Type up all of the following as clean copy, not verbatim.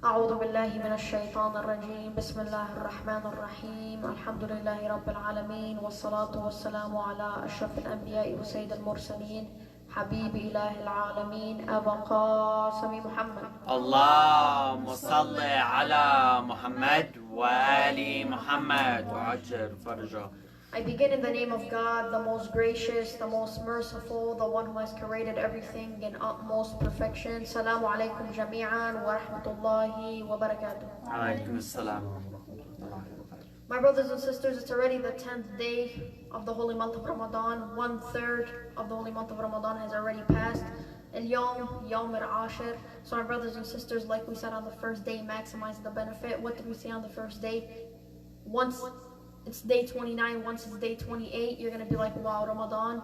أعوذ بالله من الشيطان الرجيم بسم الله الرحمن الرحيم الحمد لله رب العالمين والصلاة والسلام على أشرف الأنبياء وسيد المرسلين حبيب إله العالمين أبا قاسم محمد اللهم صل على محمد وآل محمد وعجل فرجه. I begin in the name of God, the most gracious, the most merciful, the one who has created everything in utmost perfection. Salamu alaikum jami'an wa rahmatullahi wa barakatuh. Alaykum assalam. My brothers and sisters, it's already the 10th day of the holy month of Ramadan. 1/3 of the holy month of Ramadan has already passed. Al-Yawm, Yawm al-Ashir. So my brothers and sisters, like we said on the first day, maximize the benefit. What did we say on the first day? Once it's day 29, once it's day 28, you're going to be like, wow, Ramadan,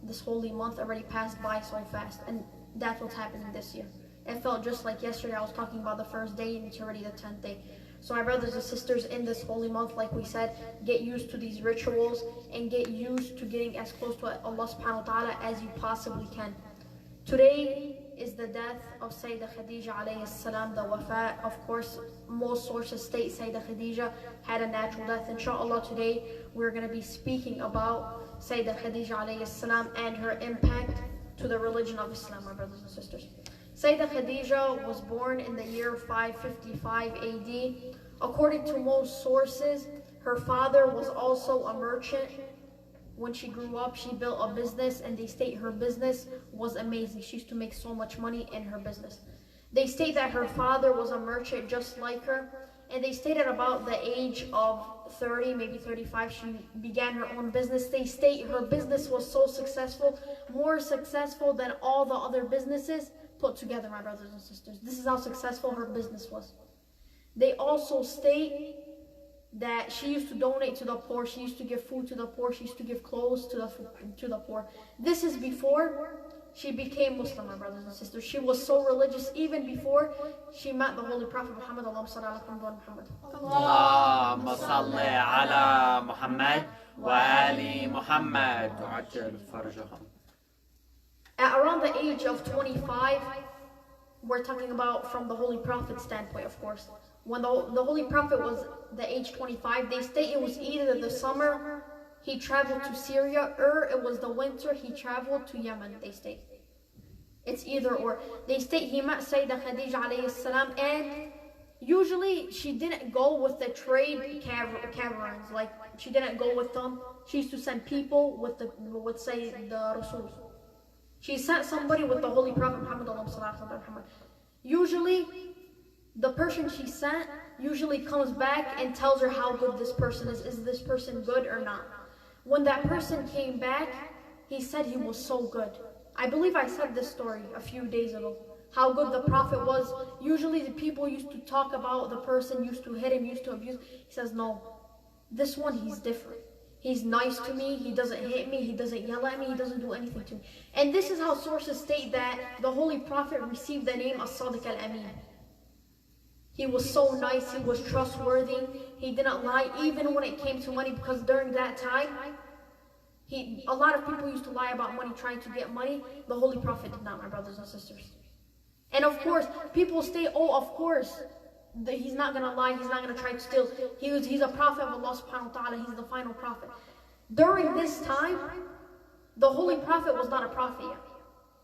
this holy month already passed by so fast. And that's what's happening this year. It felt just like yesterday I was talking about the first day and it's already the 10th day. So my brothers and sisters, in this holy month, like we said, get used to these rituals and get used to getting as close to Allah subhanahu wa ta'ala as you possibly can. Today is the death of Sayida Khadija alayhi salam, the wafat. Of course, most sources state Sayida Khadija had a natural death. Inshallah, today we're going to be speaking about Sayida Khadija alayhi salam and her impact to the religion of Islam, my brothers and sisters. Sayida Khadija was born in the year 555 AD. According to most sources, her father was also a merchant. When she grew up, she built a business, and they state her business was amazing. She used to make so much money in her business. They state that her father was a merchant just like her, and they state at about the age of 30, maybe 35, she began her own business. They state her business was so successful, more successful than all the other businesses put together, my brothers and sisters. This is how successful her business was. They also state that she used to donate to the poor, she used to give food to the poor, she used to give clothes to the poor. This is before she became Muslim, my brothers and sisters. She was so religious even before she met the Holy Prophet Muhammad. Allahumma salli ala Muhammad wa ali Muhammad wa'ajjal farjahum. At around the age of 25, we're talking about from the Holy Prophet's standpoint, of course. When the Holy Prophet was the age 25, they state it was either the summer, he traveled to Syria, or it was the winter, he traveled to Yemen, they state. It's either or. They state he met Sayyidah Khadija alayhi salam, and usually she didn't go with the trade caravans, like she didn't go with them. She used to send people with say the Rasul. She sent somebody with the Holy Prophet Muhammad. Usually, the person she sent usually comes back and tells her how good this person is. Is this person good or not? When that person came back, he said he was so good. I believe I said this story a few days ago. How good the Prophet was. Usually the people used to talk about the person, used to hit him, used to abuse. He says, no, this one, he's different. He's nice to me, he doesn't hit me, he doesn't yell at me, he doesn't do anything to me. And this is how sources state that the Holy Prophet received the name As-Sadiq Al-Amin. He was so nice, he was trustworthy, he didn't lie even when it came to money, because during that time, a lot of people used to lie about money, trying to get money. The Holy Prophet did not, my brothers and sisters. And of course, people say, oh, of course, he's not going to lie, he's not going to try to steal. He's a prophet of Allah subhanahu wa ta'ala, he's the final prophet. During this time, the Holy Prophet was not a prophet yet.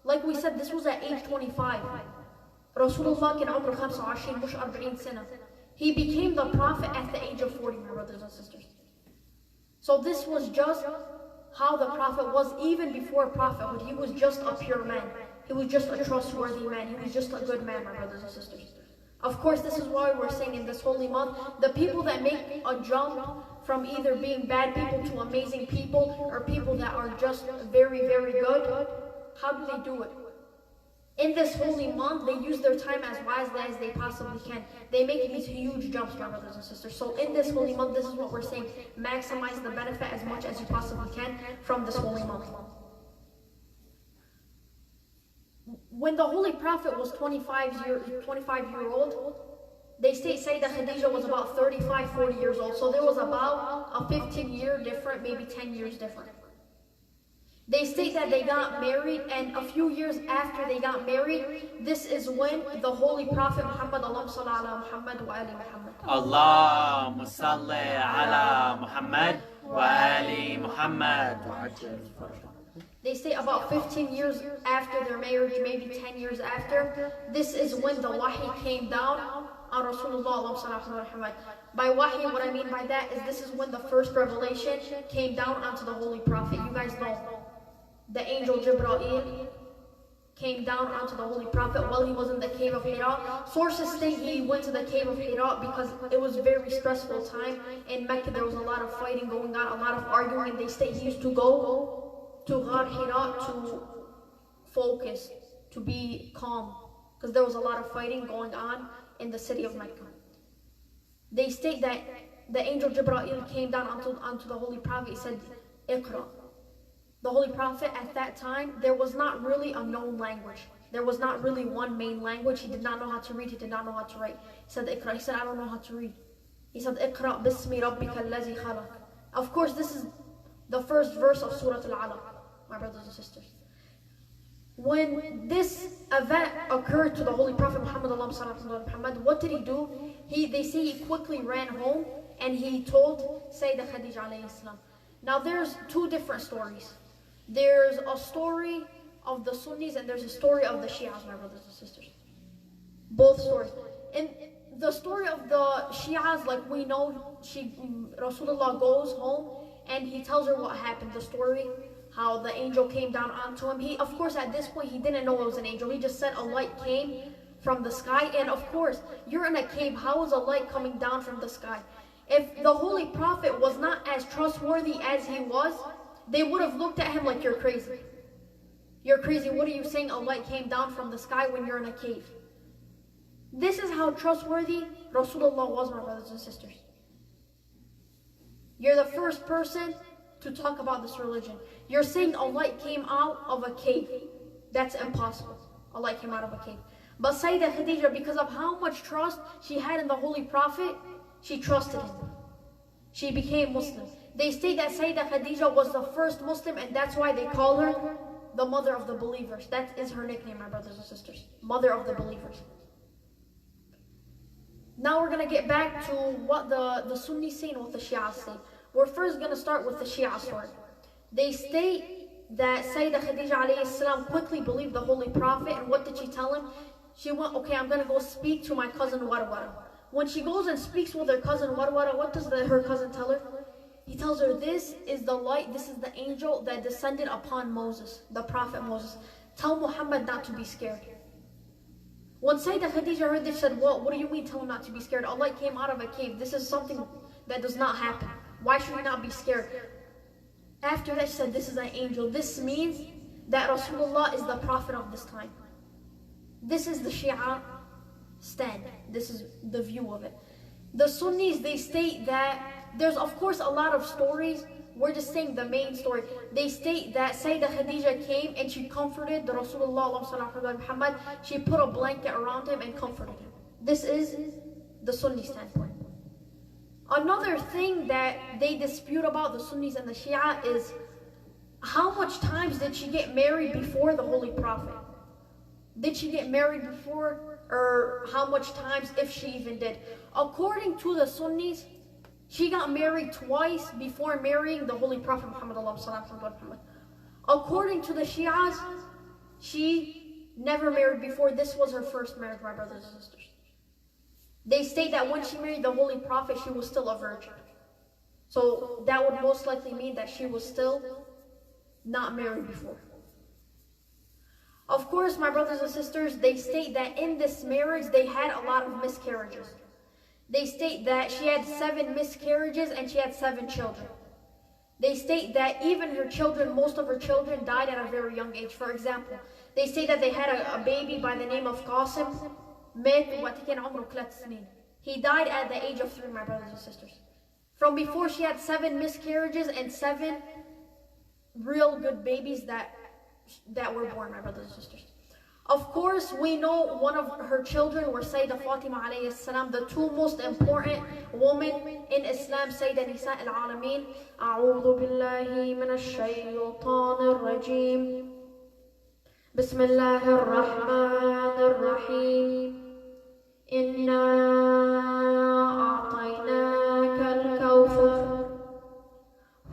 Like we said, this was at age 25. Rasulullah in Umr 25 mush 40 sana. He became the Prophet at the age of 40, my brothers and sisters. So this was just how the Prophet was even before prophethood. He was just a pure man. He was just a trustworthy man. He was just a good man, my brothers and sisters. Of course, this is why we're saying in this holy month, the people that make a jump from either being bad people to amazing people, or people that are just very, very good, how do they do it? In this holy month, they use their time as wisely as they possibly can. They make these huge jumps, my brothers and sisters. So in this holy month, this is what we're saying. Maximize the benefit as much as you possibly can from this holy month. When the Holy Prophet was 25-year-old, they state Sayyidah Khadija was about 35, 40 years old. So there was about a 15-year different, maybe 10 years different. They state that they got married, and a few years after they got married, this is when the Holy Prophet Muhammad, Allahumma salli ala Muhammad wa ali Muhammad. اللهم صل على محمد وآل محمد وعجل فرجهم. They say about 15 years after their marriage, maybe 10 years after, this is when the wahi came down on Rasulullah. By wahi, what I mean by that is this is when the first revelation came down onto the Holy Prophet. You guys know, the angel Jibreel came down onto the Holy Prophet while he was in the cave of Hira. Sources say he went to the cave of Hira because it was a very stressful time. In Mecca, there was a lot of fighting going on, a lot of arguing, and they say he used to go to Ghar Hira to focus, to be calm, because there was a lot of fighting going on in the city of Mecca. They state that the angel Jibreel came down onto the Holy Prophet. He said, Iqra. The Holy Prophet at that time, there was not really a known language. There was not really one main language. He did not know how to read. He did not know how to write. He said, Iqra. He said, I don't know how to read. He said, Iqra bismi rabbika allazi khalaq. Of course, this is the first verse of Surah Al-Alaq, my brothers and sisters. When this event occurred to the Holy Prophet Muhammad, what did he do? They say he quickly ran home and he told Sayida Khadija alayhi salam. Now there's two different stories. There's a story of the Sunnis and there's a story of the Shias, my brothers and sisters. Both stories. In the story of the Shias, like we know, Rasulullah goes home and he tells her what happened, the story, how the angel came down onto him. He, of course, at this point, he didn't know it was an angel. He just said a light came from the sky. And of course, you're in a cave. How is a light coming down from the sky? If the Holy Prophet was not as trustworthy as he was, they would have looked at him like, you're crazy. You're crazy. What are you saying? A light came down from the sky when you're in a cave. This is how trustworthy Rasulullah was, my brothers and sisters. You're the first person to talk about this religion. You're saying a light came out of a cave. That's impossible. A light came out of a cave. But Sayyidah Khadija, because of how much trust she had in the Holy Prophet, she trusted him. She became Muslim. They state that Sayyidah Khadija was the first Muslim, and that's why they call her the mother of the believers. That is her nickname, my brothers and sisters. Mother of the believers. Now we're going to get back to what the Sunnis say and what the Shias say. We're first going to start with the Shia story. They state that Sayyidah Khadija alayhi salam quickly believed the Holy Prophet, and what did she tell him? She went, okay, I'm going to go speak to my cousin Warwara. When she goes and speaks with her cousin Warwara, what does her cousin tell her? He tells her, this is the light, this is the angel that descended upon Moses, the Prophet Moses. Tell Muhammad not to be scared. When Sayyidah Khadija heard this, she said, what do you mean tell him not to be scared? A light came out of a cave. This is something that does not happen. Why should we not be scared? After that, she said, this is an angel. This means that Rasulullah is the prophet of this time. This is the Shia stand. This is the view of it. The Sunnis, they state that there's, of course, a lot of stories. We're just saying the main story. They state that Sayyidah Khadija came and she comforted the Rasulullah Muhammad. She put a blanket around him and comforted him. This is the Sunni standpoint. Another thing that they dispute about the Sunnis and the Shia is how much times did she get married before the Holy Prophet? Did she get married before, or how much times, if she even did? According to the Sunnis, she got married twice before marrying the Holy Prophet Muhammad. According to the Shias, she never married before. This was her first marriage, my brothers and sisters. They state that when she married the Holy Prophet, she was still a virgin. So that would most likely mean that she was still not married before. Of course, my brothers and sisters, they state that in this marriage, they had a lot of miscarriages. They state that she had 7 miscarriages and she had 7 children. They state that even her children, most of her children died at a very young age. For example, they say that they had a baby by the name of Qasim. He died at the age of 3, my brothers and sisters. From before, she had 7 miscarriages and 7 real good babies that were born, my brothers and sisters. Of course, we know one of her children were Sayyidah Fatima alayhi salam, the two most important women in Islam, Sayyidah Nisa al-Alameen. أعوذ بالله من الشيطان الرجيم. بسم الله الرحمن الرحيم. إنا أعطيناك الكوثر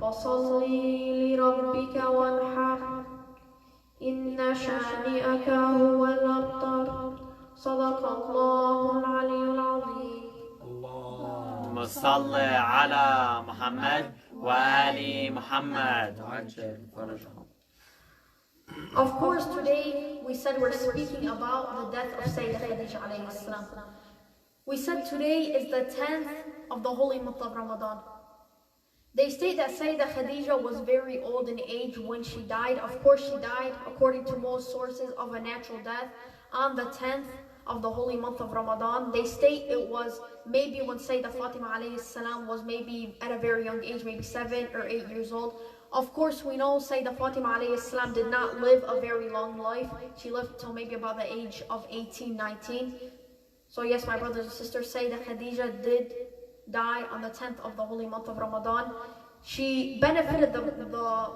فصل لربك وانحر إن شانئك هو الأبتر صدق الله العلي العظيم. اللهم صل على محمد وآل محمد وعجل فرجهم. Of course, today we said we're speaking about the death of Sayyidah Khadija alayhi salam. We said today is the 10th of the holy month of Ramadan. They state that Sayyidah Khadija was very old in age when she died. Of course, she died, according to most sources, of a natural death on the 10th of the holy month of Ramadan. They state it was maybe when Sayyidah Fatima alayhi salam was maybe at a very young age, maybe 7 or 8 years old. Of course, we know Sayyidah Fatima alayhi salam did not live a very long life. She lived till maybe about the age of 18, 19. So yes, my brothers and sisters, Sayyidah Khadija did die on the 10th of the holy month of Ramadan. She benefited the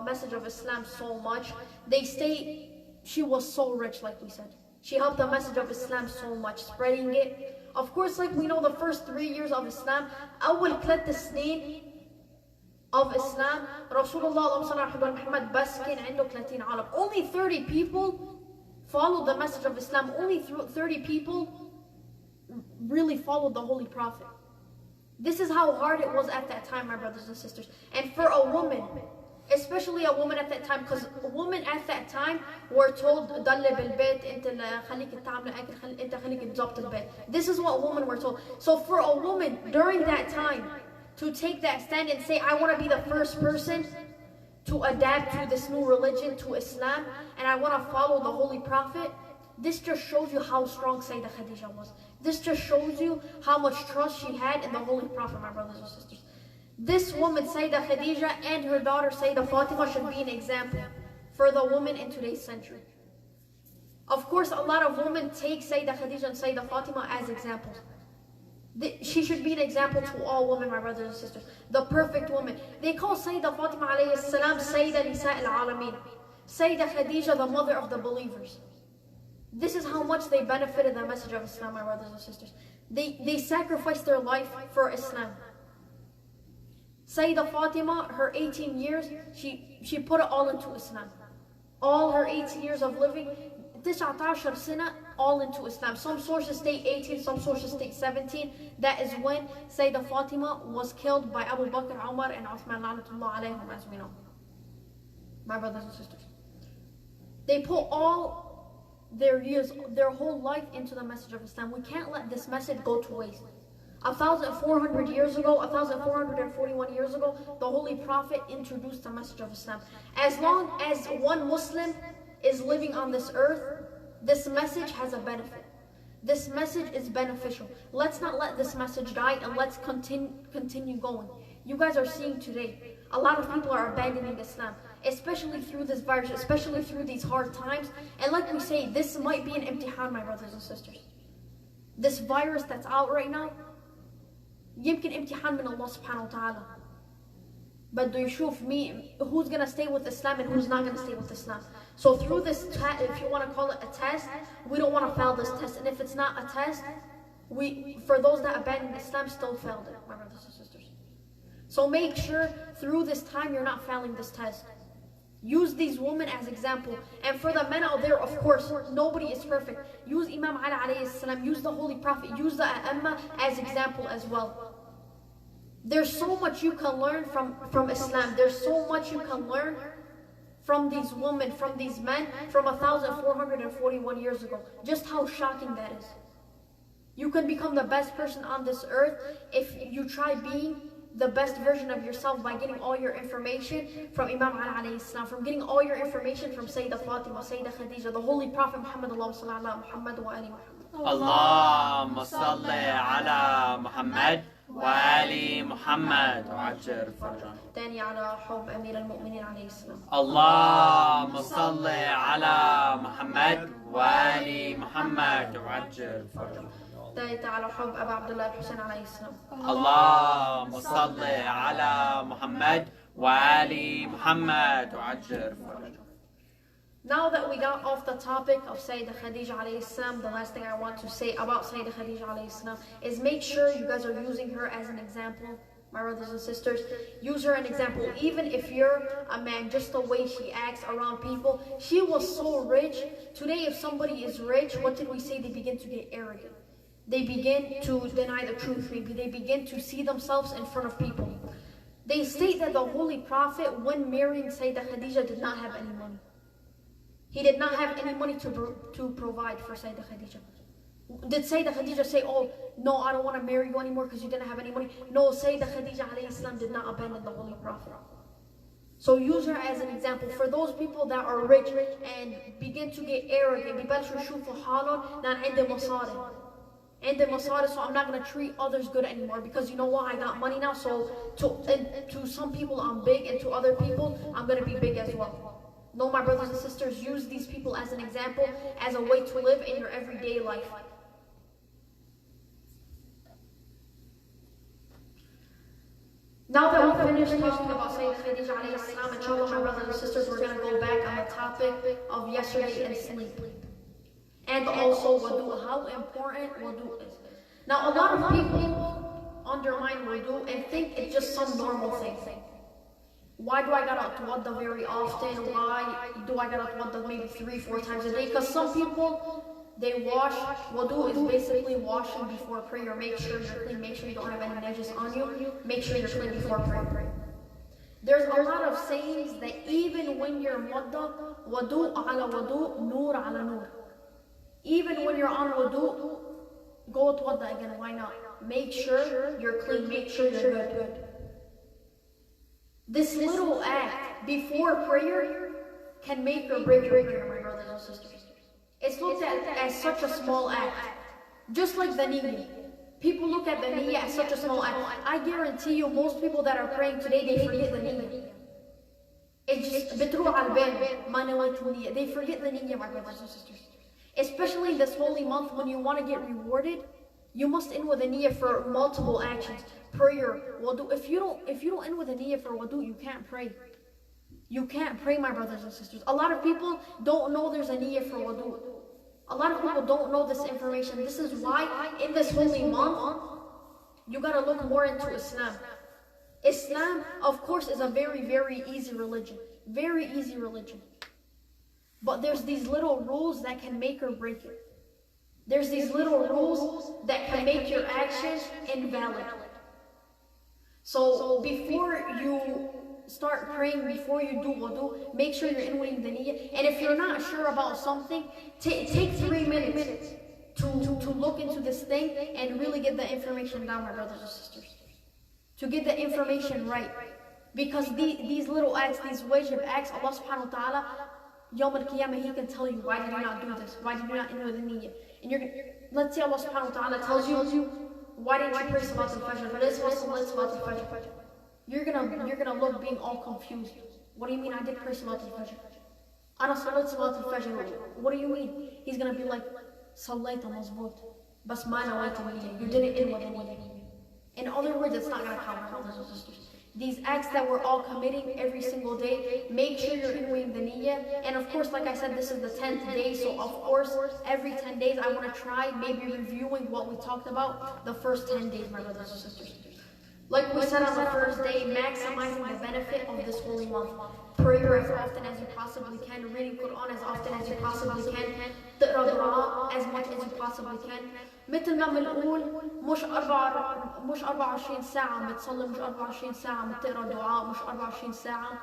message of Islam so much. They state she was so rich, like we said. She helped the message of Islam so much, spreading it. Of course, like we know, the first 3 years of Islam, أول 3 سنين of Islam, Rasulullah Muhammad بس كان عنده 30 عالم. Only 30 people followed the message of Islam. Only 30 people really followed the Holy Prophet. This is how hard it was at that time, my brothers and sisters. And for a woman, especially a woman at that time, because women at that time were told ضل بالبيت انت خليك تعمل اكل انت خليك تظبط البيت. This is what women were told. So for a woman during that time to take that stand and say, I want to be the first person to adapt to this new religion, to Islam, and I want to follow the Holy Prophet, this just shows you how strong Sayyidah Khadija was. This just shows you how much trust she had in the Holy Prophet, my brothers and sisters. This woman, Sayyidah Khadija, and her daughter, Sayyidah Fatima, should be an example for the women in today's century. Of course, a lot of women take Sayyidah Khadija and Sayyidah Fatima as examples. She should be an example to all women, my brothers and sisters. The perfect woman. They call Sayyidah Fatima alayhi salam Sayyidah Nisa al-Alameen. Sayyidah Khadija, the mother of the believers. This is how much they benefited the message of Islam, my brothers and sisters. They sacrificed their life for Islam. Sayyidah Fatima, her 18 years, she put it all into Islam. All her 18 years of living, 19 سنة, all into Islam. Some sources state 18, some sources state 17. That is when Sayyidah Fatima was killed by Abu Bakr, Umar, and Uthman, la'natullah alayhim, as we know. My brothers and sisters. They put all their years, their whole life into the message of Islam. We can't let this message go to waste. 1,400 years ago, 1,441 years ago, the Holy Prophet introduced the message of Islam. As long as one Muslim is living on this earth, this message has a benefit. This message is beneficial. Let's not let this message die, and let's continue going. You guys are seeing today, a lot of people are abandoning Islam, especially through this virus, especially through these hard times. And like we say, this might be an imtihan, my brothers and sisters. This virus that's out right now, يمكن امتحان من الله سبحانه وتعالى. But do you show me who's going to stay with Islam and who's not going to stay with Islam? So through this, if you want to call it a test, we don't want to fail this test. And if it's not a test, for those that abandoned Islam, still failed it, my brothers and sisters. So make sure through this time you're not failing this test. Use these women as example. And for the men out there, of course, nobody is perfect. Use Imam Ali alayhi salam, use the Holy Prophet, use the A'imma as example as well. There's so much you can learn from Islam. There's so much you can learn from these women, from these men, from 1,441 years ago. Just how shocking that is. You can become the best person on this earth if you try being the best version of yourself by getting all your information from Imam Ali alayhi salam, from getting all your information from Sayyidah Fatima, Sayyidah Khadija, the Holy Prophet Muhammad, Allahumma salli ala Muhammad wa ali Muhammad. Allahumma salli ala Muhammad وآل محمد وعجل فرجهم. تاني على حب أمير المؤمنين عليه السلام. اللهم صل على محمد وآل محمد وعجل فرجهم. دايت على حب أبا عبد الله الحسين عليه السلام. اللهم صل على محمد وآل محمد وعجل فرجهم. Now that we got off the topic of Sayida Khadija alayhi salam, the last thing I want to say about Sayida Khadija alayhi salam is make sure you guys are using her as an example. My brothers and sisters, use her as an example. Even if you're a man, just the way she acts around people. She was so rich. Today, if somebody is rich, what did we say? They begin to get arrogant. They begin to deny the truth. Maybe they begin to see themselves in front of people. They state that the Holy Prophet, when marrying Sayyidah Khadija, did not have any money. He did not have any money to provide for Sayyidah Khadija. Did Sayyidah Khadija say, oh, no, I don't want to marry you anymore because you didn't have any money? No, Sayyidah Khadija alayhi salam did not abandon the Holy Prophet. So use her as an example. For those people that are rich and begin to get arrogant, ببلشوا يشوفوا حالهم لأن عندي مصاري. عندي مصاري, so I'm not going to treat others good anymore because you know what, I got money now, so to some people I'm big and to other people I'm going to be big as well. No, my brothers and sisters, use these people as an example, as a way to live in your everyday life. Now that we've finished talking about Sayyidah Khadija alayhi salam, inshallah, my brothers and sisters, we're going to go back on the topic of yesterday and sleep. And also wudu, how important wudu is. Now, a lot of people undermine wudu and think it's just some normal thing. Why do I gotta tawadda very often? Why do I gotta tawadda maybe 3-4 times a day? Because some people, they wash. Wudu is basically washing before prayer. Make sure you're clean. Make sure you don't have any najis on you. Make sure you're clean before prayer. There's a lot of sayings that even when you're mudda, wudu ala wudu, nur ala nur. Even when you're on wudu, go tawadda again. Why not? Make sure you're clean. Make sure you're good. This little act before prayer can make or break your prayer, my brothers and sisters. It's looked at as such a small act. Just like the niyyah. People look at the niyyah as such a small act. I guarantee you, most people that are praying today, they forget the niyyah. It's just, بتروح على البال ما نويت النية. They forget the niyyah, my brothers and sisters. Especially this holy month, when you want to get rewarded, you must end with a niyyah for multiple actions. Prayer, wudu. If you don't end with a niyyah for wudu, you can't pray. You can't pray, my brothers and sisters. A lot of people don't know there's a niyyah for wudu. A lot of people don't know this information. This is why in this holy month, you gotta look more into Islam. Islam, of course, is a very, very easy religion. Very easy religion. But there's these little rules that can make or break it. There's these little rules that can make your actions invalid. So before you start praying, before you do wudu, make sure you're inwarding the niyyah. And if you're not sure about something, take 3 minutes to look into this thing and really get the information down, my brothers and sisters. To get the information right. Because these little acts, these wajib acts, Allah subhanahu wa ta'ala, Yawm al-Qiyamah, He can tell you, why did you not do this? Why did you not inward the niyyah? And let's say Allah subhanahu wa ta'ala tells you, why didn't you pray Salat al-Fajr? You're gonna look being all confused. What do you mean I did pray Salat al-Fajr? Ana Salat al-Fajr. What do you mean? He's gonna be like, Salayta mazboot. Bas ma nawayta niyyah. You didn't end with a niyyah. In other words, it's not gonna count, my brothers and sisters. These acts that we're all committing every single day, make sure you're inwarding the niyyah. And of course, like I said, this is the 10th day, so of course, every 10 days I want to try maybe reviewing what we talked about the first 10 days, my brothers and sisters. Like we said on the first day, maximizing the benefit of this holy month. Prayer as often as you possibly can, reading Quran as often as you possibly can, تقرأ دعاء as much as you possibly can. مثل ما بنقول مش 24 ساعة عم بتصلي، مش 24 ساعة عم تقرأ دعاء، مش 24 ساعة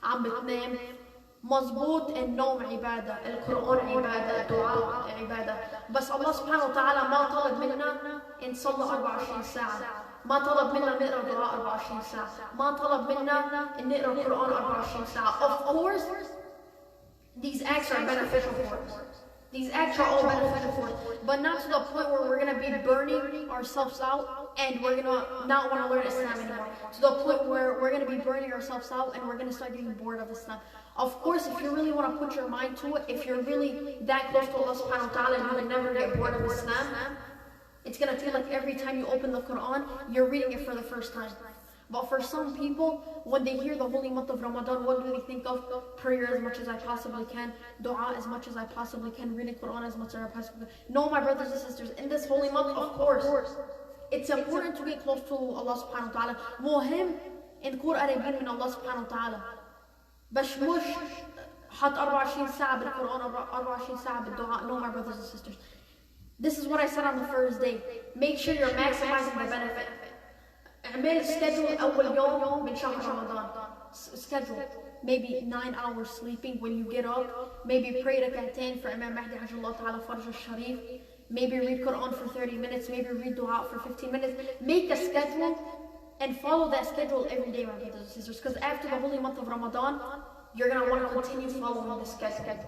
عم بتنام. مظبوط النوم عبادة، القرآن عبادة، الدعاء عبادة. بس الله سبحانه وتعالى ما طلب منا نصلي 24 ساعة. ما طلب منا نقرأ دعاء 24 ساعة. ما طلب منا نقرأ القرآن 24 ساعة. Of course, these acts are beneficial for us. These acts are all beneficial for us. But not to the point where we're going to be burning ourselves out and we're going to not want to learn Islam anymore. To the point where we're going to be burning ourselves out and we're going to start getting bored of Islam. Of course, if you really want to put your mind to it, if you're really that close to Allah subhanahu wa ta'ala, you will never get bored of Islam. It's going to feel like every time you open the Quran, you're reading it for the first time. But for some people, when they hear the holy month of Ramadan, what do they think of? Prayer as much as I possibly can, dua as much as I possibly can, reading Quran as much as I possibly can. No, my brothers and sisters, in this holy month, of course, it's important to get close to Allah subhanahu wa ta'ala. مهم نكون قريبين من الله سبحانه وتعالى. بس مش حط 24 ساعة بالقرآن 24 ساعة بالدعاء. No, my brothers and sisters. This is what I said on the first day. Make sure you're maximizing the benefit. اعمل schedule أول يوم من شهر رمضان. Schedule. Maybe 9 hours sleeping when you get up. Maybe pray ركعتين for Imam Mahdi حج الله تعالى فرج الشريف. Maybe read Quran for 30 minutes. Maybe read dua for 15 minutes. Make a schedule and follow that schedule every day, my brothers and sisters. Because after the holy month of Ramadan, you're going to want to continue following this schedule.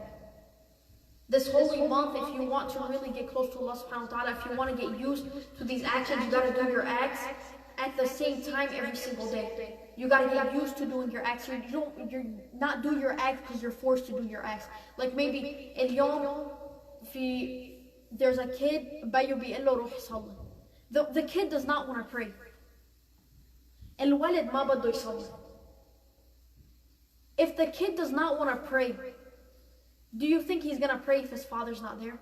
This holy month, if you want to really get close to Allah subhanahu wa ta'ala, if you want to get used to these actions, you got to do your acts at the same time every single day. You got to get used to doing your acts. You're not do your acts because you're forced to do your acts. Like maybe اليوم there's a kid بيو بيقول له روح صلي. The kid does not want to pray. الولد ما بده يصلي. If the kid does not want to pray, do you think he's going to pray if his father's not there?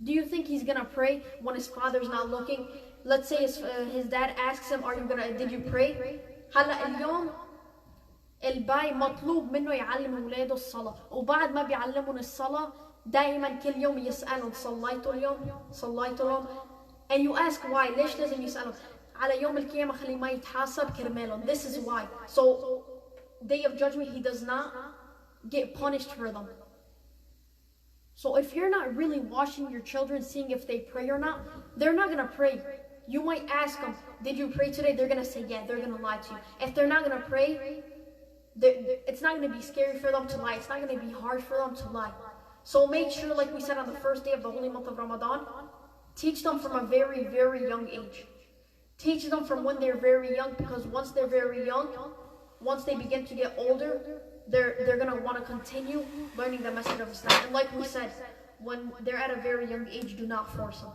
Do you think he's going to pray when his father's not looking? Let's say his dad asks him, did you pray? هلا اليوم الباي مطلوب منه يعلم اولاده الصلاة، وبعد ما بيعلمهم الصلاة دائما كل يوم يسألهم صليتوا اليوم؟ And you ask why؟ ليش لازم يسألهم؟ على يوم القيامة خلي ما يتحاسب كرمالهم. This is why. So day of judgment, he does not get punished for them. So if you're not really watching your children, seeing if they pray or not, they're not going to pray. You might ask them, did you pray today? They're going to say, yeah, they're going to lie to you. If they're not going to pray, it's not going to be scary for them to lie. It's not going to be hard for them to lie. So make sure, like we said on the first day of the holy month of Ramadan, teach them from a very, very young age. Teach them from when they're very young, because once they're very young, once they begin to get older, they're going to want to continue learning the message of Islam. And like we said, when they're at a very young age, do not force them.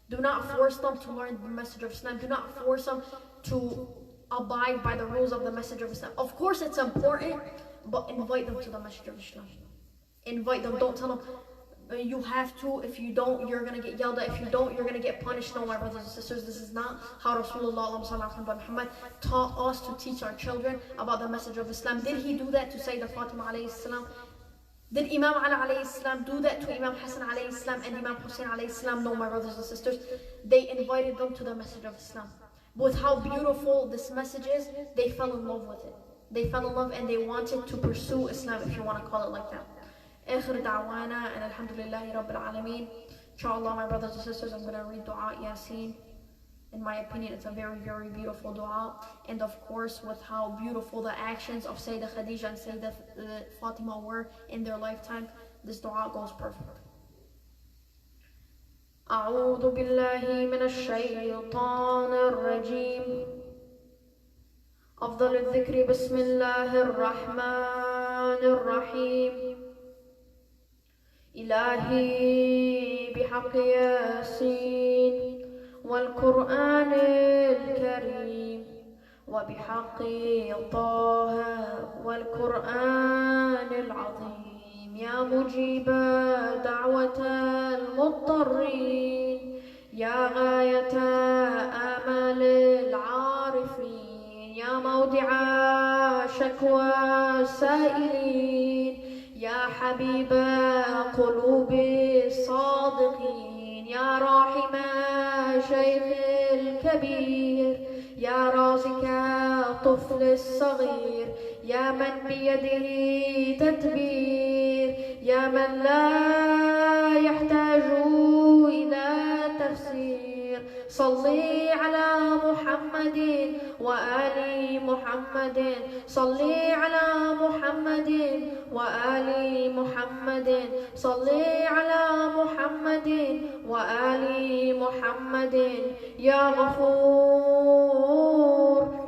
Do not force them to learn the message of Islam. Do not force them to abide by the rules of the message of Islam. Of course, it's important, but invite them to the message of Islam. Invite them. Don't tell them, you have to. If you don't, you're going to get yelled at. If you don't, you're going to get punished. No, my brothers and sisters, this is not how Rasulullah Muhammad taught us to teach our children about the message of Islam. Did he do that to Sayida Fatima alayhi salam? Did Imam Ali alayhi salam do that to Imam Hassan alayhi salam and Imam Hussein alayhi salam? No, my brothers and sisters. They invited them to the message of Islam. With how beautiful this message is, they fell in love with it. They fell in love and they wanted to pursue Islam, if you want to call it like that. آخر دعوانا and alhamdulillahi rabbil alameen. Inshallah, my brothers and sisters, I'm going to read dua Yasin. In my opinion, it's a very, very beautiful dua. And of course, with how beautiful the actions of Sayyidah Khadija and Sayyidah Fatima were in their lifetime, this dua goes perfect. أعوذ بالله من الشيطان الرجيم. أفضل الذكر بسم الله الرحمن الرحيم. إلهي بحق ياسين والقرآن الكريم وبحق طه والقرآن العظيم يا مجيب دعوة المضطرين يا غاية آمال العارفين يا موضع شكوى السائلين يا حبيب قلوب الصادقين يا راحم شيخ الكبير يا رازق الطفل الصغير يا من بيده تدبير يا من لا يحتاج إلى تفسير صلي على محمد وآل محمد صلي على محمد وآل محمد صلي على محمد وآل محمد يا غفور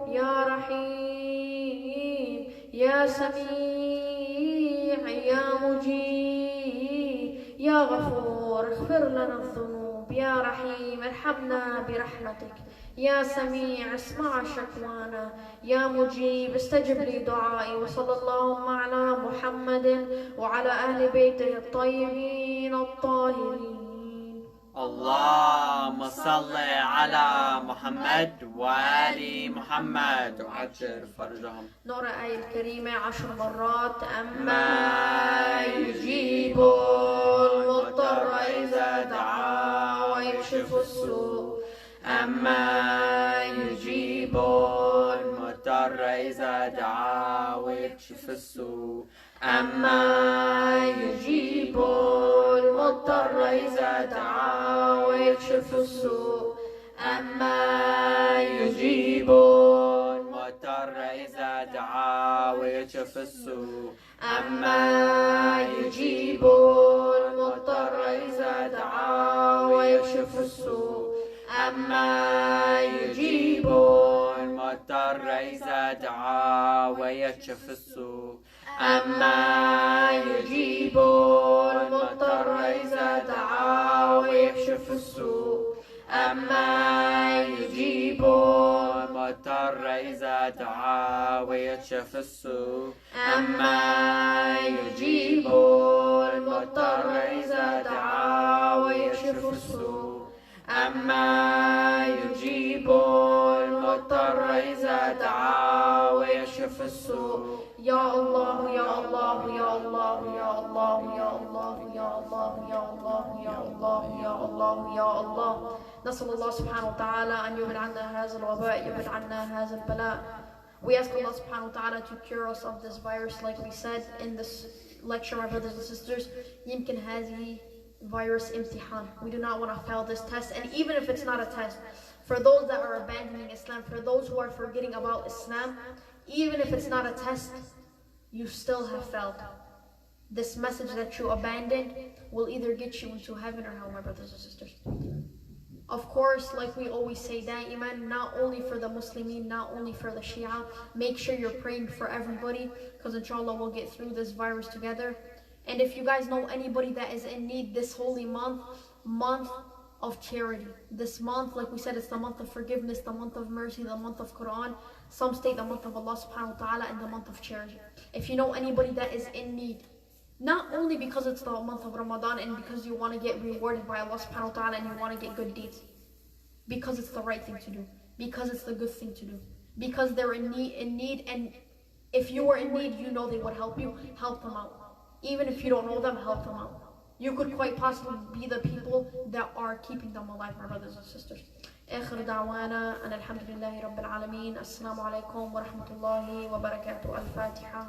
يا رحيم يا سميع مجيب يا غفور اغفر لنا الذنوب يا رحيم ارحمنا برحمتك يا سميع اسمع شكوانا يا مجيب استجب لدعائي وصلى اللهم على محمد وعلى أهل بيته الطيبين الطاهرين. اللهم صل على محمد وآل محمد وعجل فرجهم. نقرأ الآية الكريمة 10 مرات. أما يجيب المضطر إذا دعا ويكشف السوء. أما يجيب المضطر إذا دعا ويكشف السوء. أما يجيب المضطر إذا دعا ويكشف السوء. أما يجيب المضطر إذا دعا ويكشف السوء. أما يجيب المضطر إذا دعا ويكشف السوء. أما يجيب المضطر إذا دعا ويكشف السوء. أما يجيب المضطر إذا دعا ويكشف السوء. أما يجيب المضطر إذا دعا ويكشف السوء. أما يجيب المضطر إذا دعا ويكشف السوء. أما يجيب المضطر إذا دعا ويكشف السوء. يا الله يا الله يا الله يا الله يا الله يا الله يا الله يا الله يا الله يا الله. نسأل الله سبحانه وتعالى أن يبعد عنا هذا الوباء يبعد عنا هذا البلاء. We ask Allah subhanahu wa ta'ala to cure us of this virus, like we said in this lecture, my brothers and sisters. يمكن هذه virus امتحان. We do not want to fail this test, and even if it's not a test, for those that are abandoning Islam, for those who are forgetting about Islam, even if it's not a test, you still have failed. This message that you abandoned will either get you into heaven or hell, my brothers and sisters. Of course, like we always say, da'iman, not only for the Muslimin, not only for the Shia, make sure you're praying for everybody, because inshallah we'll get through this virus together. And if you guys know anybody that is in need this holy month of charity. This month, like we said, it's the month of forgiveness, the month of mercy, the month of Quran. Some state the month of Allah subhanahu wa ta'ala and the month of charity. If you know anybody that is in need, not only because it's the month of Ramadan and because you want to get rewarded by Allah subhanahu wa ta'ala and you want to get good deeds, because it's the right thing to do, because it's the good thing to do, because they're in need, and if you were in need, you know they would help you, help them out. Even if you don't know them, help them out. You could quite possibly be the people that are keeping them alive, my brothers and sisters. آخر دعوانا أن الحمد لله رب العالمين. السلام عليكم ورحمة الله وبركاته. الفاتحة.